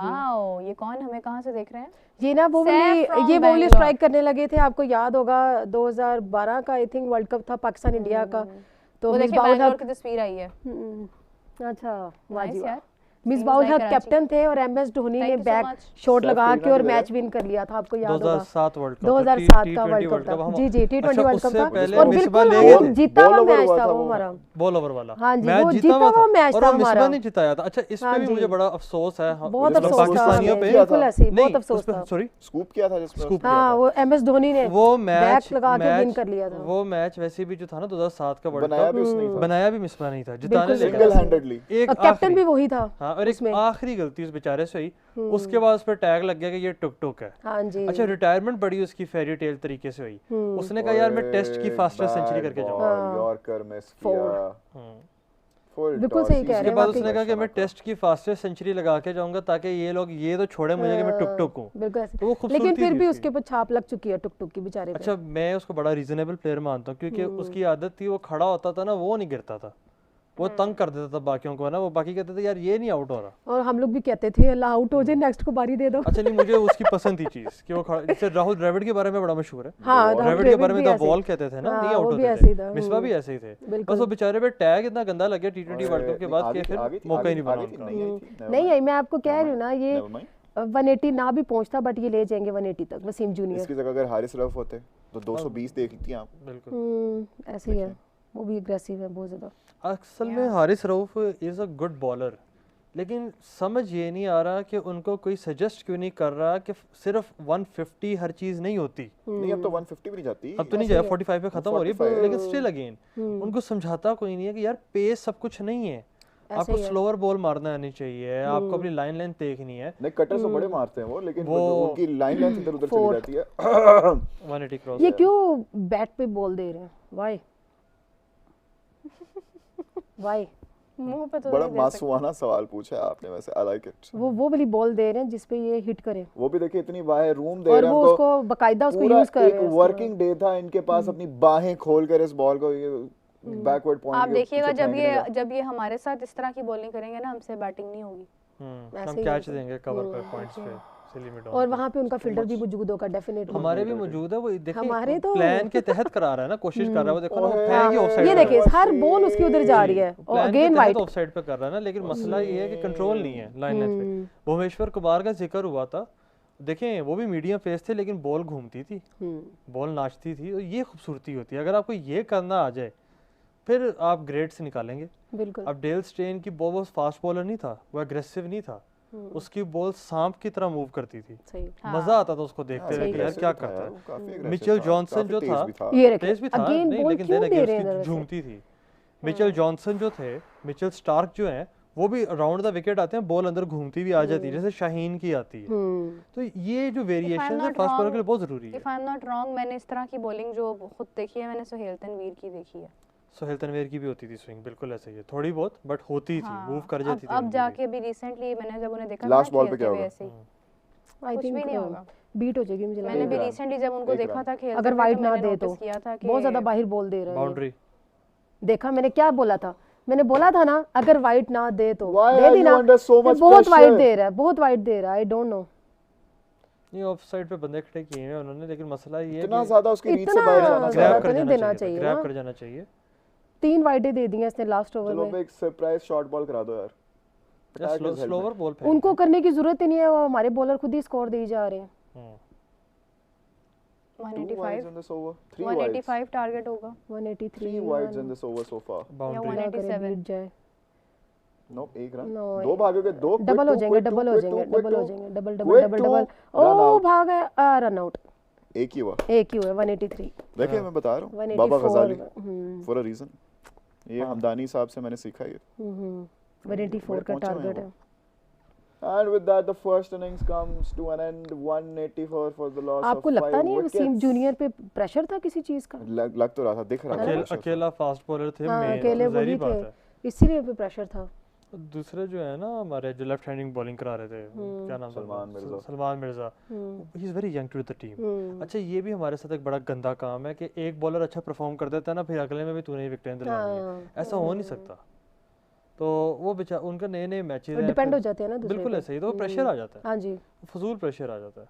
Wow, ये कौन हमें कहाँ से देख रहे हैं? ये ना वो वाली ये बॉलिंग स्ट्राइक करने लगे थे, आपको याद होगा 2012 का आई थिंक वर्ल्ड कप था पाकिस्तान इंडिया का, तो मिसबाहुल हक की तस्वीर आई है। अच्छा वाह जी वाह, मिसबाहुल हक कैप्टन थे और एमएस धोनी ने बैक शॉट लगा के और मैच विन कर लिया था, आपको याद होगा 2007 वर्ल्ड कप 2007 का वर्ल्ड कप था जी जी, टी20 वर्ल्ड कप था और बिल्कुल वो जीता हुआ मैच था वो हमारा, बॉल ओवर वाला हाँ जी, वो जीता हुआ मैच था हमारा, नहीं जिताया था। अच्छा इस पे भी मुझे बड़ा अफसोस है, बहुत अफसोस पाकिस्तानियों पे, बिल्कुल ऐसे बहुत अफसोस था। सॉरी स्कूप किया था जिसमें, हां वो एमएस धोनी ने वो मैच लगा के विन कर लिया था। वो मैच वैसे भी जो था ना 2007 का वर्ल्ड कप बनाया भी मिसबा नहीं था, जिताने सिंगल हैंडेडली, एक कैप्टन भी वही था। हां, और एक आखिरी गलती उस बेचारे से हुई, उसके बाद उस पर टैग लग गया कि ये टुक टुक है। हाँ जी। अच्छा रिटायरमेंट बड़ी उसकी फेरी टेल तरीके से हुई, उसने कहा यार मैं टेस्ट की फास्टेस्ट सेंचुरी करके जाऊंगा, यॉर्कर मिस किया, बिल्कुल सही कह रहे हैं। उसके बाद उसने कहा कि मैं टेस्ट की फास्टेस्ट सेंचुरी लगा के जाऊंगा ताकि ये लोग ये तो छोड़े मुझे कि मैं टुक टुक हूं, बिल्कुल ऐसे। तो वो लेकिन फिर भी उसके ऊपर छाप लग चुकी है टुक टुक की बेचारे पे। अच्छा मैं उसको बड़ा रीजनेबल प्लेयर मानता हूं क्योंकि उसकी आदत थी, वो खड़ा होता था ना वो नहीं गिरता था, वो तंग कर देता था बाकियों को ना, वो बाकी कहते थे यार ये नहीं आउट हो रहा, और हम लोग भी कहते थे अल्लाह आउट हो जाए नेक्स्ट को बारी दे दो। अच्छा नहीं मुझे उसकी पसंद थी चीज कि वो खड़ा, जैसे राहुल द्रविड़ के बारे में बड़ा मशहूर है, हाँ, द्रविड़ के बारे में तो बॉल कहते थे ना, नहीं आउट होते थे, मिसबा भी ऐसे ही थे, बस वो बेचारे पे टैग इतना गंदा लग गया टी20 वर्ल्ड कप के बाद कि फिर मौका ही नहीं बना। नहीं मैं आपको कह रही हूँ ना, ये 180 ना भी पहुंचता बट ये ले जाएंगे 180 तक वसीम जूनियर। इसकी जगह अगर हारिस रऊफ होते तो 220 देख लेती आप। बिल्कुल ऐसे ही है, वो भी एग्रेसिव है बहुत ज्यादा। असल में Haris Rauf is a good bowler, लेकिन समझ ये नहीं आ रहा कि उनको कोई सजेस्ट क्यों नहीं कर रहा कि सिर्फ 150 हर चीज नहीं होती। नहीं अब तो 150 भी नहीं जाती, अब तो नहीं जाए 45 पे खत्म हो रही है, लेकिन स्टिल अगेन उनको समझाता कोई नहीं है कि यार पेस सब कुछ नहीं है, आपको स्लोअर बॉल मारना आनी चाहिए, आपको अपनी लाइन लेंथ देखनी है। नहीं कटर से बड़े मारते हैं वो, लेकिन उनकी लाइन लेंथ इधर उधर चली जाती है। 180 क्रॉस। ये क्यों बैट पे बॉल दे रहे हैं, व्हाई व्हाई? मुंह पे तो बड़ा मासूमाना सवाल पूछा है आपने, वैसे आई लाइक इट। वो वाली बॉल दे रहे हैं जिस पे ये हिट करे, वो भी देखिए इतनी बाहें रूम दे रहे हैं, और वो उसको बकायदा उसको यूज कर रहे हैं। एक वर्किंग डे था इनके पास, अपनी बाहें खोल कर इस बॉल को ये बैकवर्ड पॉइंट, आप देखिएगा जब ये हमारे साथ इस तरह की बॉलिंग करेंगे ना, हमसे बैटिंग नहीं होगी, हम कैच देंगे कवर पे पॉइंट्स पे, और वहाँ पे उनका फील्डर भी मौजूद होगा डेफिनेटली, हमारे भी मौजूद है, वो देखिए हमारे तो प्लान के तहत करा रहा है ना, कोशिश कर रहा है, वो देखो ना है कि ऑफसाइड, ये देखिए हर बॉल उसकी उधर जा रही है और अगेन वाइड ऑफसाइड पे कर रहा है ना, लेकिन मसला ये है कि कंट्रोल नहीं है लाइन लेंथ पे। भुवनेश्वर कुमार का जिक्र हुआ था, देखें वो भी मीडियम पेस थे लेकिन बॉल घूमती थी, बॉल नाचती थी, और ये खूबसूरती होती है। अगर आपको ये करना आ जाए फिर आप ग्रेड से निकालेंगे। बिल्कुल। अब डेल स्टेन की बॉल फास्ट बॉलर नहीं था, वो एग्रेसिव नहीं था, उसकी बॉल सांप की तरह मूव करती थी, मजा आता था उसको देखते हुए कि यार क्या करता है। मिचेल जॉनसन जो था तेज भी था नहीं, लेकिन देन अगेन उसकी झूमती थी। मिचेल जॉनसन जो थे, मिचेल स्टार्क जो हैं, वो भी अराउंड द विकेट आते हैं, बॉल अंदर घूमती भी आ जाती है जैसे शाहीन की आती है। तो ये जो वेरिएशन है फास्ट बॉलर के लिए बहुत जरूरी है। If I am not wrong, मैंने इस तरह की बॉलिंग जो खुद देखी है, मैंने सोहेल तनवीर की देखी है। सोहेल तनवीर की भी होती थी स्विंग, बिल्कुल ऐसे ही है, थोड़ी बहुत बट होती थी, मूव कर जाती थी। अब जाके भी रिसेंटली मैंने जब उन्हें देखा लास्ट बॉल पे क्या होगा, आई थिंक नहीं होगा, बीट हो जाएगी मुझे। मैंने भी रिसेंटली जब उनको देखा था खेलते, अगर वाइड ना दे तो बहुत ज्यादा बाहर बॉल दे रहा है, बाउंड्री देखा मैंने क्या बोला था, मैंने बोला था ना अगर वाइड ना दे तो दे दी ना, बहुत वाइड दे रहा है, बहुत वाइड दे रहा है, आई डोंट नो। नहीं ऑफसाइड पे बंदे खड़े किए हैं उन्होंने, लेकिन मसला ये है इतना ज्यादा उसकी रीच से बाहर जाना चाहिए, ग्रैब कर जाना चाहिए। 3 वाइडें दे दी हैं इसने लास्ट ओवर में। चलो एक सरप्राइज शॉट बॉल करा दो यार, स्लोवर बॉल पे उनको करने की जरूरत ही नहीं है, वो हमारे बॉलर खुद ही स्कोर दे जा रहे हैं। 185 टारगेट होगा, 183 wides in this over so far, boundary 187 जाए। नो एक रन, दो भागोगे, दो डबल हो जाएंगे, डबल हो जाएंगे, डबल हो जाएंगे, डबल डबल डबल डबल, ओ भाग गया, रन आउट, एक ही हुआ, 183। देखिए मैं बता रहा हूं, बाबा गजाली फॉर अ रीजन, ये हमदानी साहब से मैंने सीखा ये। 184 का टारगेट है। And with that the first innings comes to an end, 184 for the loss of 5 आपको लगता नहीं है वसीम जूनियर पे प्रेशर था किसी चीज का? लग तो रहा था, दिख रहा था, अकेला फास्ट बॉलर थे, अकेले वही थे, इसीलिए पे प्रेशर था। दूसरे जो है ना हमारे जो लेफ्ट हैंडिंग बॉलिंग करा रहे थे, क्या नाम, Salman Mirza, he is very young to the team. अच्छा ये भी हमारे साथ एक बड़ा गंदा काम है कि एक बॉलर अच्छा परफॉर्म कर देता है ना, फिर अगले में भी तूने ही विकेट दिलानी है, ऐसा हो नहीं सकता। तो वो बेचारा उनका नए नए मैचेस हैं, डिपेंड हो जाते हैं ना दूसरे बिल्कुल ऐसे ही, तो प्रेशर आ जाता है। हाँ जी, फजूल प्रेशर आ जाता है।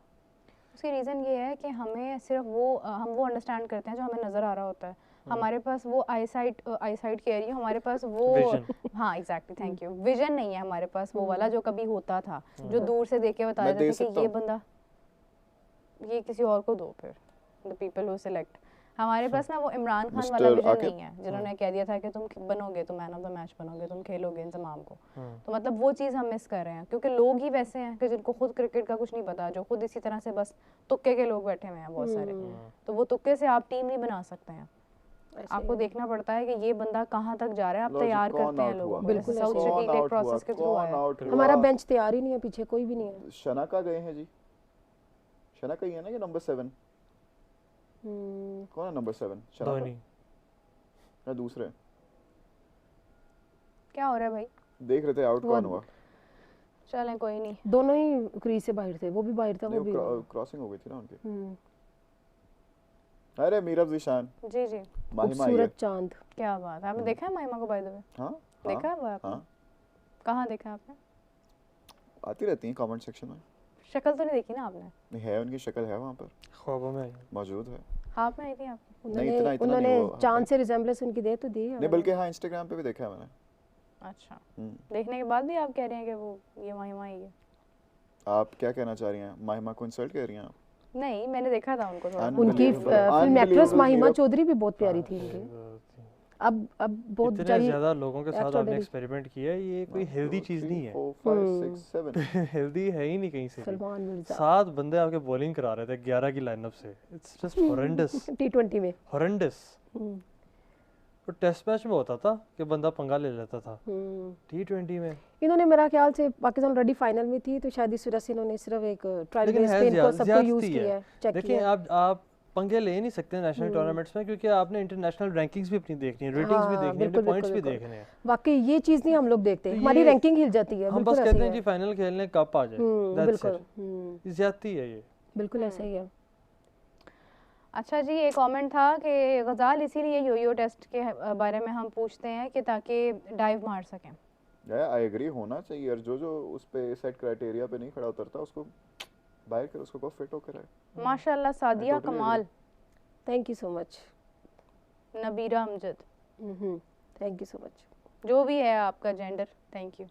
उसकी रीज़न ये है कि हमें सिर्फ हम वो अंडरस्टैंड करते हैं जो हमें नज़र आ रहा होता है। हमारे पास वो आईसाइट कह रही हूँ, हमारे पास वो हाँ एग्जैक्टली, थैंक यू, विजन नहीं है हमारे पास वो वाला जो कभी होता था, जो दूर से देख के बता देता था कि ये बंदा, ये किसी और को दो, फिर द पीपल हु सिलेक्ट। हमारे पास ना वो इमरान खान वाला विजन नहीं है जिन्होंने कह दिया था कि तुम बनोगे तो मैन ऑफ द मैच बनोगे, तुम खेलोगे इंतजाम को। तो मतलब वो चीज़ हम मिस कर रहे हैं क्योंकि लोग ही वैसे हैं कि जिनको खुद क्रिकेट का कुछ नहीं पता, जो खुद इसी तरह से बस तुक्के के लोग बैठे हुए हैं बहुत सारे। तो वो तुक्के से आप टीम नहीं बना सकते हैं, आपको देखना पड़ता है कि ये बंदा कहाँ तक जा रहा है, आप तैयार करते हैं लोगों को। बिल्कुल साउथ अफ्रीका के प्रोसेस के थ्रू आया। हमारा बेंच तैयार ही नहीं है, पीछे कोई भी नहीं है। शना का गए हैं जी, शना का ही है ना ये नंबर 7, कौन है नंबर 7? धोनी या दूसरे? क्या हो रहा है भाई? देख रहे थे आउट कौन हुआ। चलें कोई नहीं, दोनों ही क्रीज से बाहर थे, वो भी बाहर था, वो भी क्रॉसिंग हो गई थी ना उनकी। अरे मीरब ज़ीशान जी जी, खूबसूरत चांद, क्या बात है। आपने देखा है महिमा को बाय द वे? हाँ देखा है आपने? कहाँ देखा आपने? आती रहती हैं कमेंट सेक्शन में। शक्ल तो नहीं देखी ना आपने? नहीं है, उनकी शक्ल है वहाँ पर, ख्वाबों में मौजूद है। हाँ में आई थी आप? उन्होंने चांद से रिजेम्बलेंस उनकी दे तो दी है। नहीं बल्कि हाँ इंस्टाग्राम पे भी देखा है मैंने। अच्छा, देखने के बाद भी आप कह रहे हैं कि वो ये महिमा ही है? आप क्या कहना चाह रही हैं? महिमा को इंसल्ट कर रही हैं आप? नहीं, मैंने देखा था उनको थोड़ा। उनकी फिल्म एक्ट्रेस महिमा चौधरी भी बहुत प्यारी थी उनकी। अब बहुत इतने ज़्यादा लोगों के साथ आपने एक्सपेरिमेंट किया है, ये कोई हेल्दी चीज़ नहीं है। 4 5 6 7 हेल्दी है ही नहीं कहीं से। सलमान मिर्जा 7 बंदे आपके बॉलिंग करा रहे थे 11 की लाइनअप से। It's just horrendous. T20 में हॉरेंडस। तो टेस्ट मैच में होता था कि बंदा पंगा ले लेता था, T20 में इन्होंने मेरा ख्याल से पाकिस्तान ऑलरेडी फाइनल में थी, तो शायद इस वजह से इन्होंने सिर्फ एक ट्रायल बेस पे इनको सबको यूज किया है, चेक किया। देखिए आप पंगे ले नहीं सकते नेशनल टूर्नामेंट्स में, क्योंकि आपने इंटरनेशनल रैंकिंग्स भी अपनी देखनी है, रेटिंग्स भी देखनी है, पॉइंट्स भी देखने हैं। वाकई ये चीज नहीं हम लोग देखते, हमारी रैंकिंग हिल जाती है। हम बस कहते हैं जी फाइनल खेलने कप आ जाए, बिल्कुल ज्यादती है ये, बिल्कुल ऐसा ही है। अच्छा जी, एक कमेंट था कि गजाल इसीलिए योयो टेस्ट के बारे में हम पूछते हैं कि ताकि डाइव मार सकें। आई एग्री, होना चाहिए, और जो उस पे सेट क्राइटेरिया पे नहीं खड़ा उतरता उसको बाहर कर, उसको को फिट होकर है। माशाल्लाह Sadia Kamal, thank you so much. Nabira Amjad, thank you so much. जो भी है आपका gender, thank you.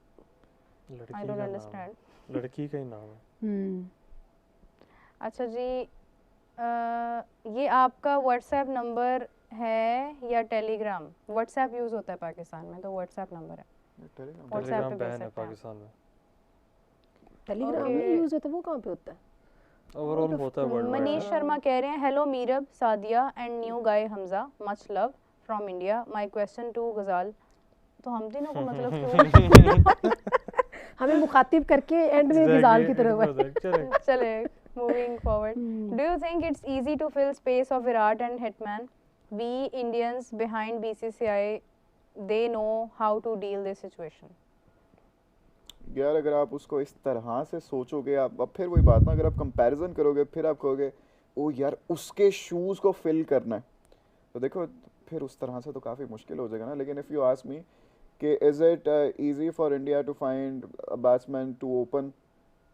I don't understand, लड़की का ही नाम है। अच्छा जी, ये आपका व्हाट्सएप नंबर है या टेलीग्राम? व्हाट्सएप यूज होता है पाकिस्तान में, तो व्हाट्सएप नंबर है। टेलीग्राम बैन है पाकिस्तान में। टेलीग्राम में यूज होता है, वो कहाँ पे होता है? ओवरऑल होता है वर्ल्ड वाइड। मनीष शर्मा कह रहे हैं, hello Meerab, Sadia and new guy Hamza, much love from India, my question to Ghazal. तो हम तीनों को मतलब क्यों हमें मुखातिब करके एंड में गजाल की तरफ चले। Moving forward, do you think it's easy to fill space of Virat and Hitman? We Indians behind BCCI, they know how to deal this situation. यार अगर आप उसको इस तरह से सोचोगे, आप अब फिर वही बात ना, अगर आप कंपैरिजन करोगे फिर आप कहोगे ओ यार उसके शूज़ को फिल करना है, तो देखो फिर उस तरह से तो काफ़ी मुश्किल हो जाएगा ना। लेकिन इफ़ यू आस्क मी कि is it easy for India to find a batsman to open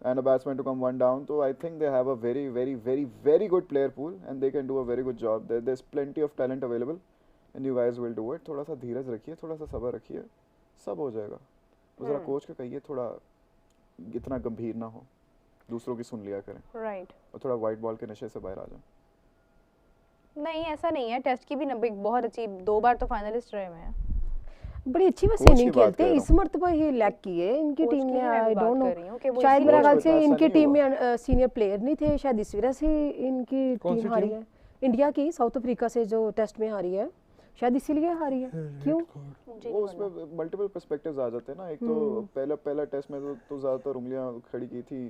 and a batsman to come one down, so I think they have a very good player pool and they can do a very good job. There's plenty of talent available and you guys will do it. थोड़ा सा धीरज रखिए, थोड़ा सा सब्र रखिए, सब हो जाएगा। जरा कोच को कहिए थोड़ा इतना गंभीर ना हो, दूसरों की सुन लिया करें, राइट, और थोड़ा वाइट बॉल के नशे से बाहर आ जाए। नहीं ऐसा नहीं है, टेस्ट की भी बहुत अच्छी, 2 बार तो फाइनलिस्ट रहे हुए हैं, बड़ी अच्छी वैसे इनिंग खेलते हैं। इस मर्तबा ही लैक की है इनकी टीम ने, आई डोंट नो, शायद मेरे ख्याल से इनकी टीम में सीनियर प्लेयर नहीं थे, शायद इस वजह से इनकी टीम हारी है। इंडिया की साउथ अफ्रीका से जो टेस्ट में हारी है, शायद इसीलिए हारी है। क्यों? वो उसमें मल्टीपल पर्सपेक्टिव्स आ जाते हैं ना। एक तो पहला टेस्ट में तो ज़्यादातर उंगलियां खड़ी की थी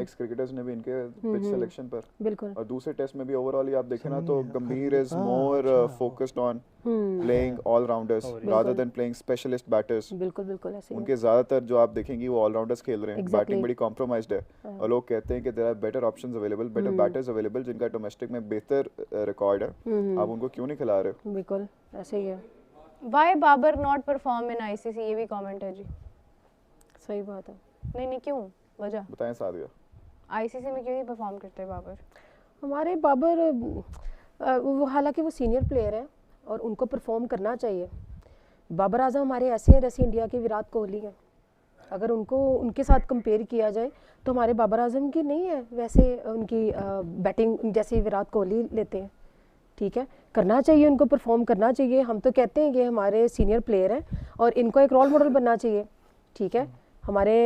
एक्स क्रिकेटर्स ने भी इनके पिच सिलेक्शन पर, बिल्कुल, और दूसरे टेस्ट में भी ओवरऑल ही आप देखें ना तो गंभीर is more focused on playing all rounders rather than playing specialist batters. बिल्कुल बिल्कुल ऐसे उनके ज्यादातर जो आप देखेंगे वो ऑलराउंडर्स खेल रहे हैं, बैटिंग बड़ी कॉम्प्रोमाइज्ड है, और लोग कहते हैं कि there are better options available, better batters available जिनका डोमेस्टिक में बेहतर रिकॉर्ड है, आप उनको क्यों नहीं खिला रहे हो? बिल्कुल ऐसे ही है। Why Babar not perform in ICC, ये भी कमेंट है जी। सही बात है। नहीं क्यों, वजह बताएं सादिया। ICC में क्यों नहीं परफॉर्म करते बाबर? हमारे बाबर वो हालांकि वो सीनियर प्लेयर हैं और उनको परफॉर्म करना चाहिए। बाबर आजम हमारे ऐसे हैं जैसे इंडिया के विराट कोहली हैं। अगर उनको उनके साथ कंपेयर किया जाए तो हमारे बाबर आजम की नहीं है वैसे उनकी बैटिंग जैसे विराट कोहली लेते हैं। ठीक है, करना चाहिए उनको, परफॉर्म करना चाहिए। हम तो कहते हैं कि हमारे सीनियर प्लेयर हैं और इनको एक रोल मॉडल बनना चाहिए। ठीक है, हमारे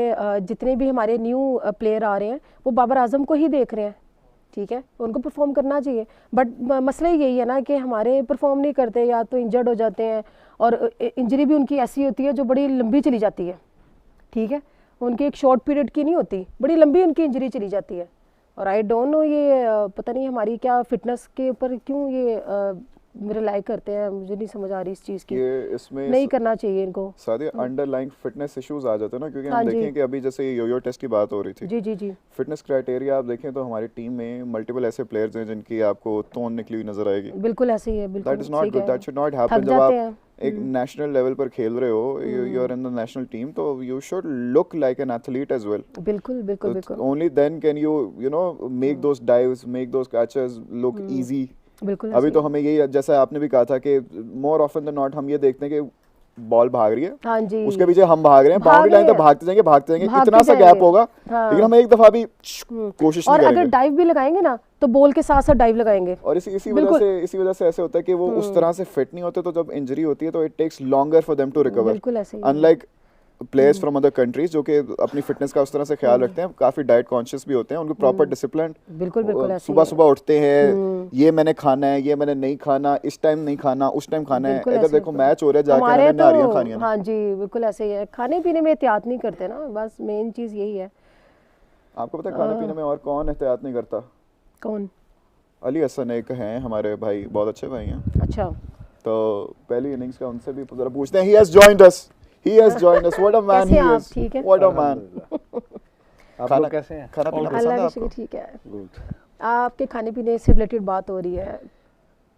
जितने भी हमारे न्यू प्लेयर आ रहे हैं वो बाबर आजम को ही देख रहे हैं। ठीक है, उनको परफॉर्म करना चाहिए। बट मसला यही है ना कि हमारे परफॉर्म नहीं करते, या तो इंजर्ड हो जाते हैं और इंजरी भी उनकी ऐसी होती है जो बड़ी लंबी चली जाती है। ठीक है, उनकी एक शॉर्ट पीरियड की नहीं होती, बड़ी लंबी उनकी इंजरी चली जाती है। और आई डोंट नो ये पता नहीं हमारी क्या फिटनेस के ऊपर क्यों ये रिलाई करते हैं, मुझे नहीं समझ आ रही इस चीज़ की। इसमें नहीं करना चाहिए इनको। सादिया अंडरलाइंग फिटनेस इश्यूज आ जाते हैं ना, क्योंकि हम देखें कि अभी जैसे यो टेस्ट की बात हो रही थी। जी जी जी। फिटनेस क्राइटेरिया आप देखें तो हमारी टीम में मल्टीपल ऐसे प्लेयर्स हैं जिनकी आपको तोन निकली हुई नजर आएगी। बिल्कुल ऐसे ही है, बिल्कुल। That is not good, that should not happen. जब आप एक नेशनल लेवल पर खेल रहे हो, you are in the national team, तो you should look like an athlete as well. बिल्कुल बिल्कुल बिल्कुल। Only then can you know make those dives, make those catches look easy. बिल्कुल। अभी तो हमें यही, जैसा आपने भी कहा था कि मोर ऑफन देन नॉट हम ये देखते हैं कि बॉल भाग रही है, हाँ जी, उसके पीछे हम भाग रहे हैं, बाउंड्री लाइन तक भागते जाएंगे इतना सा गैप होगा। हाँ। लेकिन हम एक दफा भी कोशिश नहीं करेंगे। और अगर डाइव भी लगाएंगे ना तो बॉल के साथ साथ डाइव लगाएंगे। और इसी वजह से ऐसे होता है कि वो उस तरह से फिट नहीं होते, तो जब इंजरी होती है तो it takes longer for them to recover. बिल्कुल ऐसे ही। Unlike players from other countries जो कि अपनी फिटनेस का उस तरह से ख्याल रखते हैं, काफी डाइट कॉन्शियस भी होते हैं, उनको प्रॉपर डिसिप्लिन। बिल्कुल बिल्कुल। सुबह सुबह उठते हैं, ये मैंने खाना है, ये मैंने नहीं खाना, इस टाइम नहीं खाना, उस टाइम खाना है। अगर देखो मैच हो रहा है जाके मैंने नारियां खानी है। हाँ जी, बिल्कुल ऐसे ही है। खाने पीने में एहतियात नहीं करते ना, बस मेन चीज यही है। आपको पता है खाने पीने में और कौन एहतियात नहीं करता? कौन? अली हसन एक हैं हमारे भाई, बहुत अच्छे भाई हैं। अच्छा, तो पहली इनिंग्स का उनसे भी जरा पूछते हैं। He has joined us. What a man he is. ठीक है? What a man. आप लोग कैसे हैं? खाना पीना पसंद है आपको? ठीक है। गुड। आपके खाने पीने से रिलेटेड बात हो रही है,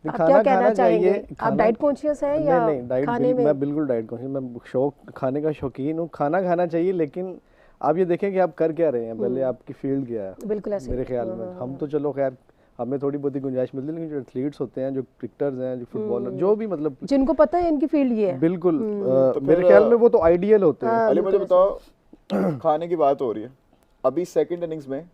आप क्या कहना चाहेंगे? आप डाइट कॉन्शियस हैं या खाने में? मैं बिल्कुल डाइट कॉन्शियस, मैं खाने का शौकीन हूँ। खाना खाना चाहिए, लेकिन आप ये देखें कि आप कर क्या रहे हैं, पहले आपकी फील्ड क्या है। बिल्कुल ऐसे मेरे ख्याल में हम तो चलो खैर हमें थोड़ी बहुत गुंजाइश मिलती है, लेकिन जो एथलीट्स होते हैं, जो क्रिकेटर्स हैं, जो फुटबॉलर, जो भी मतलब जिनको पता है इनकी फील्ड ये है, बिल्कुल मेरे ख्याल में वो तो आइडियल होते हैं। अली मुझे बताओ, खाने की बात हो रही है, अभी सेकंड इनिंग्स में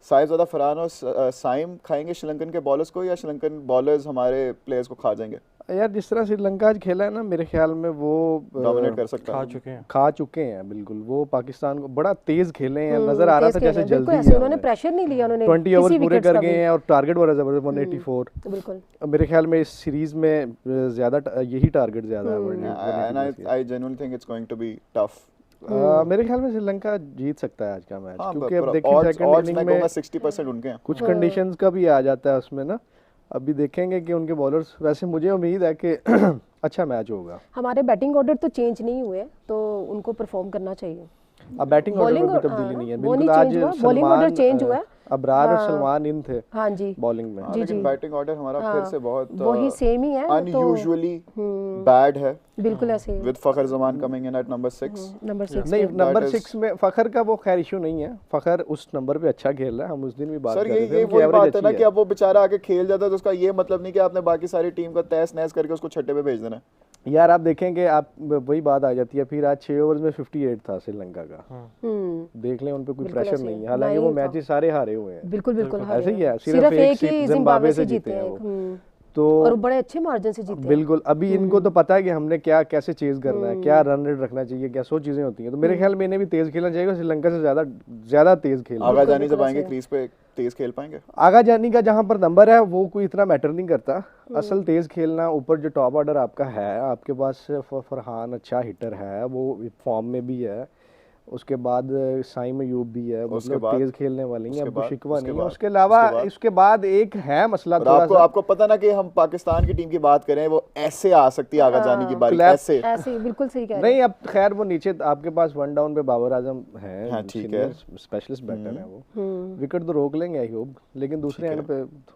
साहिबजादा फरहान और साइम खाएंगे श्रीलंकन के बॉलर्स को, या श्रीलंकन बॉलर्स हमारे प्लेयर्स को खा जाएंगे? यार जिस तरह श्रीलंका आज खेला है ना, मेरे ख्याल में वो डोमिनेट कर सकता है। खा चुके हैं बिल्कुल। वो पाकिस्तान को बड़ा तेज खेले हैं, नजर आ रहा था जैसे जल्दी है। उन्होंने प्रेशर नहीं लिया, उन्होंने 20 ओवर पूरे कर गए हैं और टारगेट बड़ा जबरदस्त 184। बिल्कुल मेरे ख्याल में इस सीरीज में ज्यादा यही टारगेट ज्यादा है। And I genuinely think it's going to be tough. मेरे ख्याल में श्रीलंका जीत सकता है आज का मैच, क्योंकि अब देखिए सेकंड इनिंग में 60% उनके हैं। कुछ कंडीशंस का भी आ जाता है उसमें ना। अभी देखेंगे कि उनके बॉलर्स, वैसे मुझे उम्मीद है कि अच्छा मैच होगा। हमारे बैटिंग ऑर्डर तो चेंज नहीं हुए, तो उनको परफॉर्म करना चाहिए। अब बैटिंग ऑर्डर में तब्दीली नहीं है बिल्कुल। आज बॉलिंग ऑर्डर चेंज हुआ है, अबरार और सलमान इन थे हाँ जी बॉलिंग में। लेकिन बैटिंग ऑर्डर हमारा फिर से बहुत वही सेम ही है, अनयूजुअली बैड है। बिल्कुल ऐसे with Fakhar Zaman coming in at number 6। नहीं, नंबर 6 में फखर का वो खैर इशू नहीं है, फखर उस नंबर पे अच्छा खेल रहा है। हम उस दिन भी बात कर रहे थे, ये वही बात है ना कि अब वो बेचारा आके खेल जाता है तो उसका ये मतलब नहीं कि आपने बाकी सारी टीम को तहस नहस करके उसको छठे पे भेज देना। यार आप देखेंगे, आप वही बात आ जाती है फिर। आज 6 ओवर्स में 58 था श्रीलंका का। देख लें, उन पे कोई प्रेशर नहीं है, हालांकि वो मैचेस सारे हारे हुए हैं। बिल्कुल बिल्कुल ऐसे ही है, सिर्फ एक ही जिम्बाब्वे से जीते हैं वो, तो और बड़े अच्छे मार्जिन से जीते हैं। बिल्कुल। अभी इनको तो पता है कि हमने क्या कैसे चेज करना है, क्या रन रेट रखना चाहिए, क्या 100 चीजें होती हैं। तो मेरे ख्याल में इन्हें भी तेज खेलना चाहिए, श्रीलंका से ज्यादा तेज खेलना। आगा जानी जब आएंगे क्रीज पे तेज खेल पाएंगे। आगा जानी का जहां पर नंबर है वो कोई इतना मैटर नहीं करता। असल तेज खेलना, ऊपर जो टॉप ऑर्डर आपका है, आपके पास फरहान अच्छा हिटर है, वो फॉर्म में भी है, उसके बाद साइम अयूब भी है, मतलब तेज खेलने वाली है, अब शिकवा नहीं है। उसके अलावा इसके बाद एक है मसला थोड़ा सा। आपको पता ना कि हम पाकिस्तान की टीम की बात करें, वो ऐसे आ सकती है आगा जाने की बारी, ऐसे बिल्कुल सही कह रहे हैं। नहीं, अब खैर वो नीचे आपके पास वन डाउन पे बाबर आजम है, हाँ, ठीक है, स्पेशलिस्ट बैटर है, वो विकेट तो रोक लेंगे अयूब, लेकिन दूसरे एंड पे